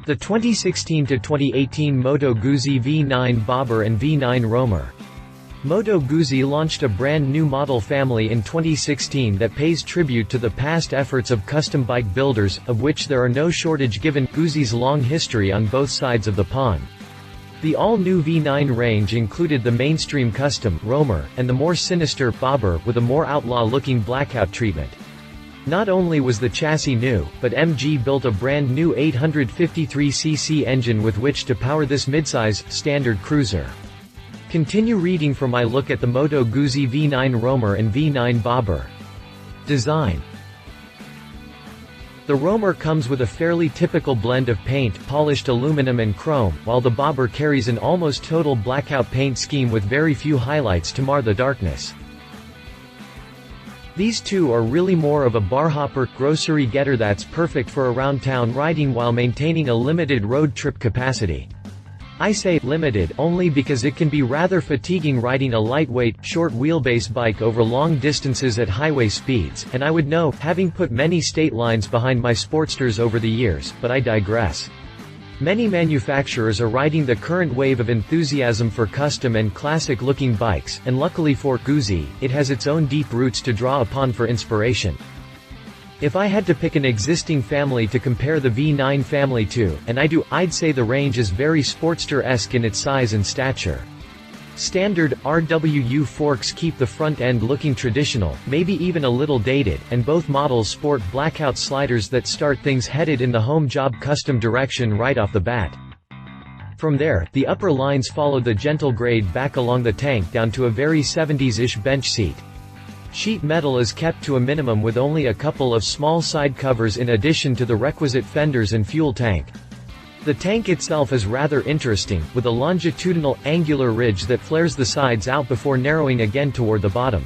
The 2016–2018 Moto Guzzi V9 Bobber and V9 Roamer. Moto Guzzi launched a brand new model family in 2016 that pays tribute to the past efforts of custom bike builders, of which there are no shortage given Guzzi's long history on both sides of the pond. The all-new V9 range included the mainstream custom Roamer and the more sinister Bobber with a more outlaw-looking blackout treatment. Not only was the chassis new, but MG built a brand new 853cc engine with which to power this midsize, standard cruiser. Continue reading for my look at the Moto Guzzi V9 Roamer and V9 Bobber. Design. The Roamer comes with a fairly typical blend of paint, polished aluminum and chrome, while the Bobber carries an almost total blackout paint scheme with very few highlights to mar the darkness. These two are really more of a barhopper, grocery getter that's perfect for around town riding while maintaining a limited road trip capacity. I say limited only because it can be rather fatiguing riding a lightweight, short wheelbase bike over long distances at highway speeds, and I would know, having put many state lines behind my Sportsters over the years, but I digress. Many manufacturers are riding the current wave of enthusiasm for custom and classic-looking bikes, and luckily for Guzzi, it has its own deep roots to draw upon for inspiration. If I had to pick an existing family to compare the V9 family to, and I do, I'd say the range is very Sportster-esque in its size and stature. Standard, RWU forks keep the front end looking traditional, maybe even a little dated, and both models sport blackout sliders that start things headed in the home job custom direction right off the bat. From there, the upper lines follow the gentle grade back along the tank down to a very 70s-ish bench seat. Sheet metal is kept to a minimum with only a couple of small side covers in addition to the requisite fenders and fuel tank. The tank itself is rather interesting, with a longitudinal, angular ridge that flares the sides out before narrowing again toward the bottom.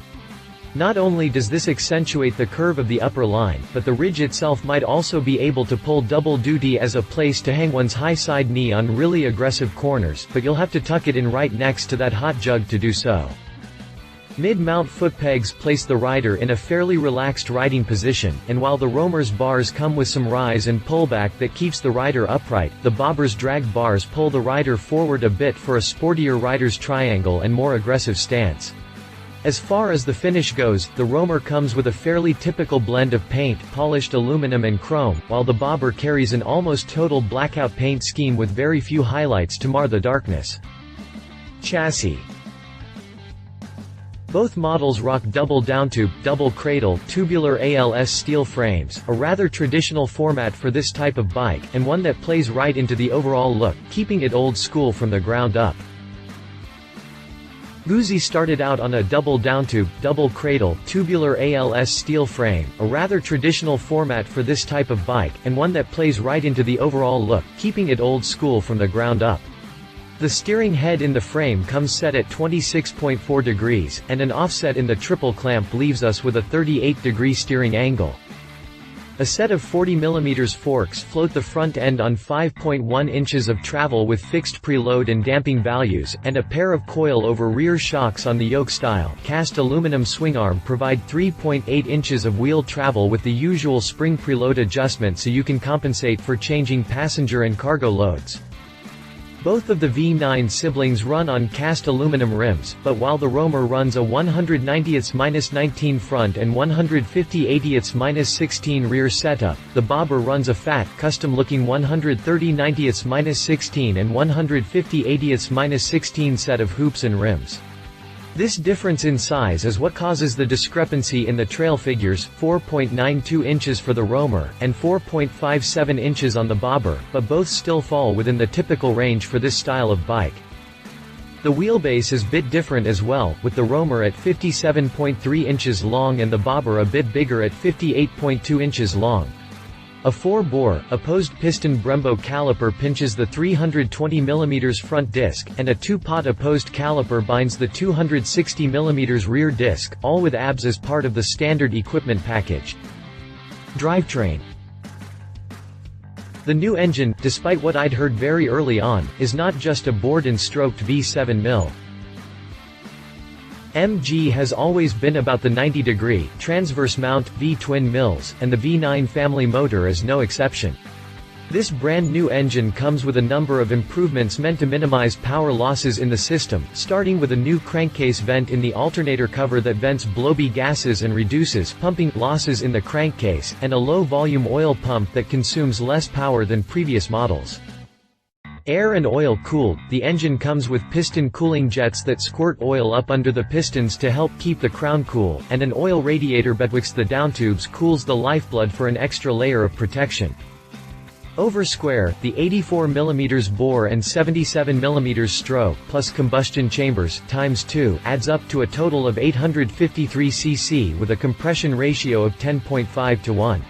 Not only does this accentuate the curve of the upper line, but the ridge itself might also be able to pull double duty as a place to hang one's high side knee on really aggressive corners, but you'll have to tuck it in right next to that hot jug to do so. Mid-mount foot pegs place the rider in a fairly relaxed riding position, and while the Roamer's bars come with some rise and pullback that keeps the rider upright, the Bobber's drag bars pull the rider forward a bit for a sportier rider's triangle and more aggressive stance. As far as the finish goes, the Roamer comes with a fairly typical blend of paint, polished aluminum and chrome, while the Bobber carries an almost total blackout paint scheme with very few highlights to mar the darkness. Chassis. Both models rock double downtube, double cradle, tubular ALS steel frames, a rather traditional format for this type of bike, and one that plays right into the overall look, keeping it old school from the ground up. Guzzi started out on a double downtube, double cradle, tubular ALS steel frame, a rather traditional format for this type of bike, and one that plays right into the overall look, keeping it old school from the ground up. The steering head in the frame comes set at 26.4 degrees, and an offset in the triple clamp leaves us with a 38-degree steering angle. A set of 40mm forks float the front end on 5.1 inches of travel with fixed preload and damping values, and a pair of coil-over rear shocks on the yoke-style cast aluminum swingarm provide 3.8 inches of wheel travel with the usual spring preload adjustment so you can compensate for changing passenger and cargo loads. Both of the V9 siblings run on cast aluminum rims, but while the Roamer runs a 190/-19 front and 150/80/-16 rear setup, the Bobber runs a fat, custom-looking 130/90/-16 and 150/80/-16 set of hoops and rims. This difference in size is what causes the discrepancy in the trail figures, 4.92 inches for the Roamer, and 4.57 inches on the Bobber, but both still fall within the typical range for this style of bike. The wheelbase is a bit different as well, with the Roamer at 57.3 inches long and the Bobber a bit bigger at 58.2 inches long. A 4-bore, opposed piston Brembo caliper pinches the 320mm front disc, and a 2-pot opposed caliper binds the 260mm rear disc, all with ABS as part of the standard equipment package. Drivetrain. The new engine, despite what I'd heard very early on, is not just a bored and stroked V7 mil. MG has always been about the 90-degree, transverse mount, V-twin mills, and the V9 family motor is no exception. This brand new engine comes with a number of improvements meant to minimize power losses in the system, starting with a new crankcase vent in the alternator cover that vents blow-by gases and reduces pumping losses in the crankcase, and a low-volume oil pump that consumes less power than previous models. Air and oil cooled, the engine comes with piston cooling jets that squirt oil up under the pistons to help keep the crown cool, and an oil radiator betwixt the downtubes cools the lifeblood for an extra layer of protection. Over square, the 84mm bore and 77mm stroke plus combustion chambers ×2 adds up to a total of 853 cc with a compression ratio of 10.5 to 1.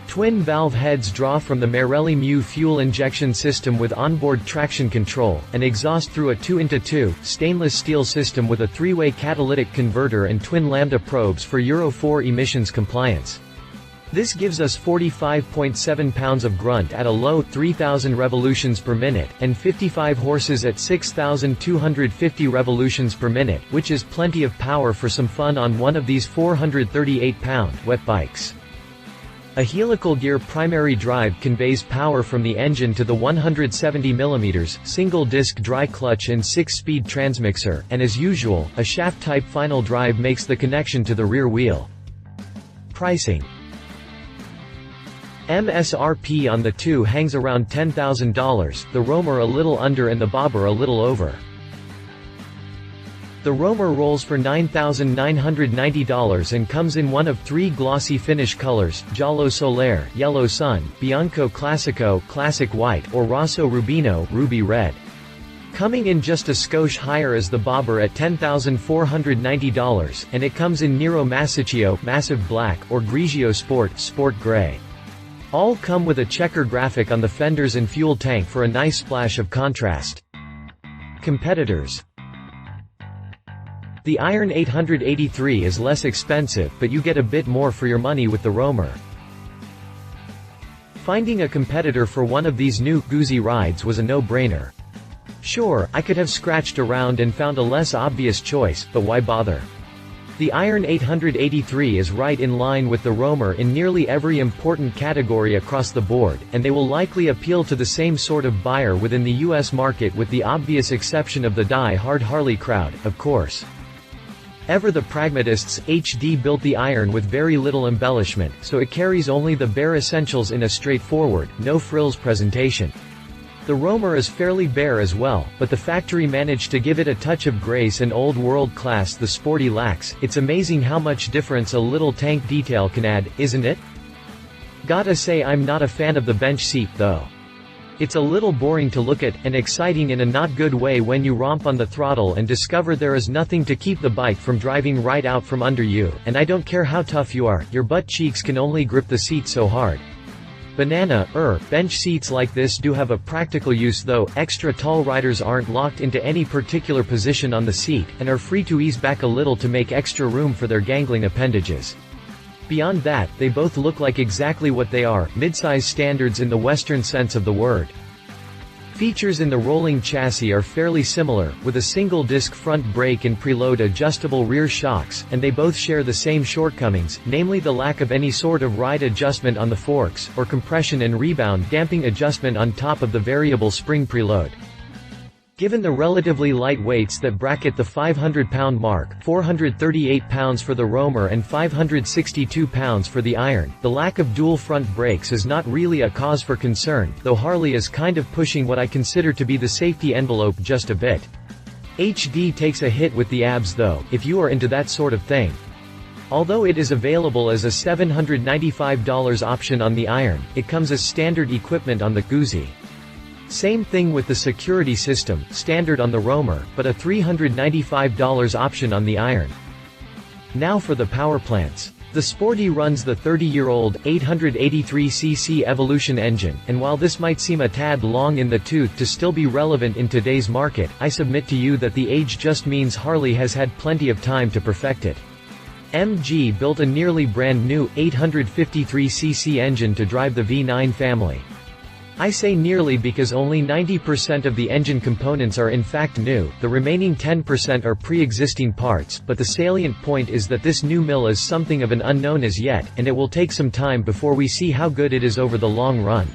Twin valve heads draw from the Marelli Mu fuel injection system with onboard traction control, and exhaust through a 2x2 stainless steel system with a 3-way catalytic converter and twin lambda probes for Euro 4 emissions compliance. This gives us 45.7 pounds of grunt at a low 3,000 revolutions per minute, and 55 horses at 6,250 revolutions per minute, which is plenty of power for some fun on one of these 438-pound wet bikes. A helical gear primary drive conveys power from the engine to the 170mm single-disc dry clutch and 6-speed transmixer, and as usual, a shaft-type final drive makes the connection to the rear wheel. Pricing. MSRP on the two hangs around $10,000, the Roamer a little under and the Bobber a little over. The Roamer rolls for $9,990 and comes in one of 3 glossy finish colors: Giallo Solaire, Yellow Sun, Bianco Classico, Classic White, or Rosso Rubino, Ruby Red. Coming in just a skosh higher is the Bobber at $10,490, and it comes in Nero Massiccio, Massive Black, or Grigio Sport, Sport Gray. All come with a checker graphic on the fenders and fuel tank for a nice splash of contrast. Competitors. The Iron 883 is less expensive, but you get a bit more for your money with the Roamer. Finding a competitor for one of these new Guzzi rides was a no-brainer. Sure, I could have scratched around and found a less obvious choice, but why bother? The Iron 883 is right in line with the Roamer in nearly every important category across the board, and they will likely appeal to the same sort of buyer within the US market, with the obvious exception of the die-hard Harley crowd, of course. Ever the pragmatists, HD built the Iron with very little embellishment, so it carries only the bare essentials in a straightforward, no-frills presentation. The Roamer is fairly bare as well, but the factory managed to give it a touch of grace and old world class the sporty lacks. It's amazing how much difference a little tank detail can add, isn't it? Gotta say I'm not a fan of the bench seat though. It's a little boring to look at, and exciting in a not good way when you romp on the throttle and discover there is nothing to keep the bike from driving right out from under you, and I don't care how tough you are, your butt cheeks can only grip the seat so hard. Bench seats like this do have a practical use though. Extra tall riders aren't locked into any particular position on the seat, and are free to ease back a little to make extra room for their gangling appendages. Beyond that, they both look like exactly what they are, mid-size standards in the Western sense of the word. Features in the rolling chassis are fairly similar, with a single-disc front brake and preload adjustable rear shocks, and they both share the same shortcomings, namely the lack of any sort of ride adjustment on the forks, or compression and rebound damping adjustment on top of the variable spring preload. Given the relatively light weights that bracket the 500-pound mark, 438 pounds for the Roamer and 562 pounds for the Iron, the lack of dual front brakes is not really a cause for concern, though Harley is kind of pushing what I consider to be the safety envelope just a bit. HD takes a hit with the abs though, if you are into that sort of thing. Although it is available as a $795 option on the Iron, it comes as standard equipment on the Guzzi. Same thing with the security system, standard on the Roamer, but a $395 option on the Iron. Now for the power plants. The Sporty runs the 30-year-old, 883cc Evolution engine, and while this might seem a tad long in the tooth to still be relevant in today's market, I submit to you that the age just means Harley has had plenty of time to perfect it. MG built a nearly brand new, 853cc engine to drive the V9 family. I say nearly because only 90% of the engine components are in fact new, the remaining 10% are pre-existing parts, but the salient point is that this new mill is something of an unknown as yet, and it will take some time before we see how good it is over the long run.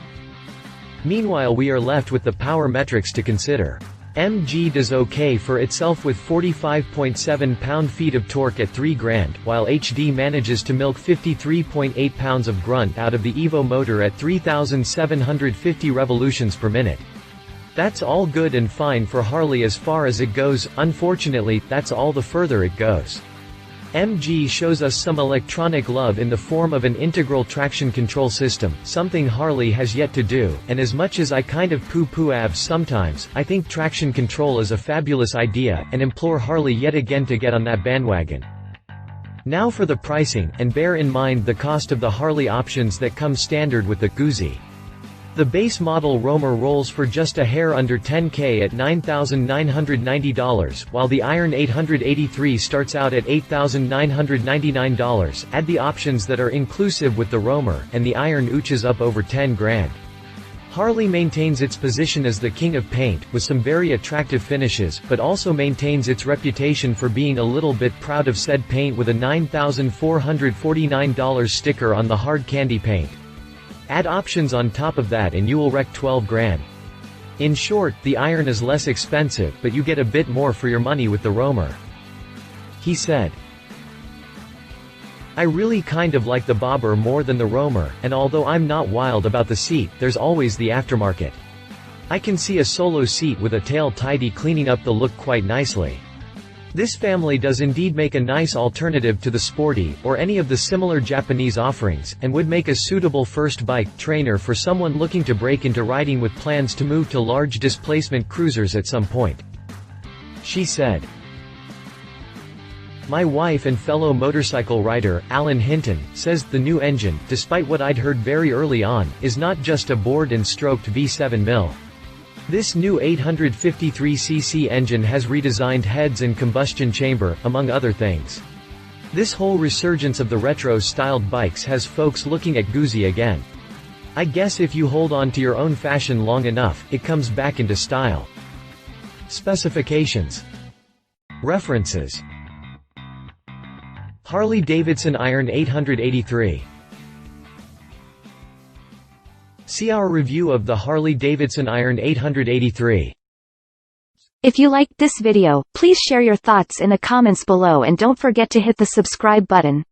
Meanwhile we are left with the power metrics to consider. MG does okay for itself with 45.7 pound-feet of torque at 3 grand, while HD manages to milk 53.8 pounds of grunt out of the Evo motor at 3,750 revolutions per minute. That's all good and fine for Harley as far as it goes. Unfortunately, that's all the further it goes. MG shows us some electronic love in the form of an integral traction control system, something Harley has yet to do, and as much as I kind of poo-poo ABS sometimes, I think traction control is a fabulous idea, and implore Harley yet again to get on that bandwagon. Now for the pricing, and bear in mind the cost of the Harley options that come standard with the Guzzi. The base model Roamer rolls for just a hair under $10K at $9,990, while the Iron 883 starts out at $8,999. Add the options that are inclusive with the Roamer, and the Iron ooches up over 10 grand. Harley maintains its position as the king of paint, with some very attractive finishes, but also maintains its reputation for being a little bit proud of said paint with a $9,449 sticker on the hard candy paint. Add options on top of that and you will wreck 12 grand. In short, the Iron is less expensive, but you get a bit more for your money with the Roamer. He said. I really kind of like the Bobber more than the Roamer, and although I'm not wild about the seat, there's always the aftermarket. I can see a solo seat with a tail tidy cleaning up the look quite nicely. This family does indeed make a nice alternative to the Sporty, or any of the similar Japanese offerings, and would make a suitable first bike trainer for someone looking to break into riding with plans to move to large displacement cruisers at some point. She said. My wife and fellow motorcycle rider, Alan Hinton, says the new engine, despite what I'd heard very early on, is not just a bored and stroked V7 mil. This new 853cc engine has redesigned heads and combustion chamber, among other things. This whole resurgence of the retro-styled bikes has folks looking at Guzzi again. I guess if you hold on to your own fashion long enough, it comes back into style. Specifications. References. Harley-Davidson Iron 883. See our review of the Harley-Davidson Iron 883. If you liked this video, please share your thoughts in the comments below and don't forget to hit the subscribe button.